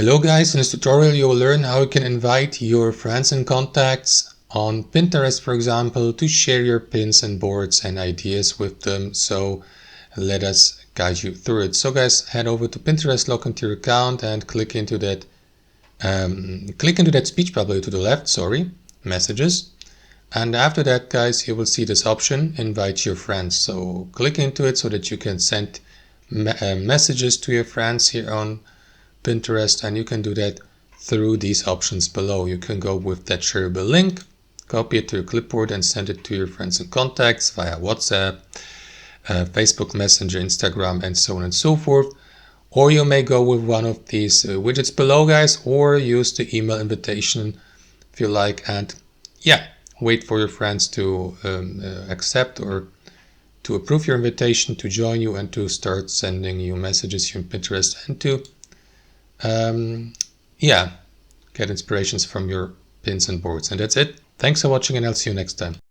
Hello guys, in this tutorial you will learn how you can invite your friends and contacts on Pinterest, for example, to share your pins and boards and ideas with them. So let us guide you through it. So guys, head over to Pinterest, log into your account and click into that speech bubble to the left, messages. And after that guys, you will see this option, invite your friends. So click into it so that you can send messages to your friends here on Pinterest, and you can do that through these options below. You can go with that shareable link, copy it to your clipboard and send it to your friends and contacts via WhatsApp, Facebook Messenger, Instagram, and so on and so forth. Or you may go with one of these widgets below guys, or use the email invitation if you like, and yeah, wait for your friends to accept or to approve your invitation to join you and to start sending you messages here on Pinterest and to get inspirations from your pins and boards. And that's it. Thanks for watching, and I'll see you next time.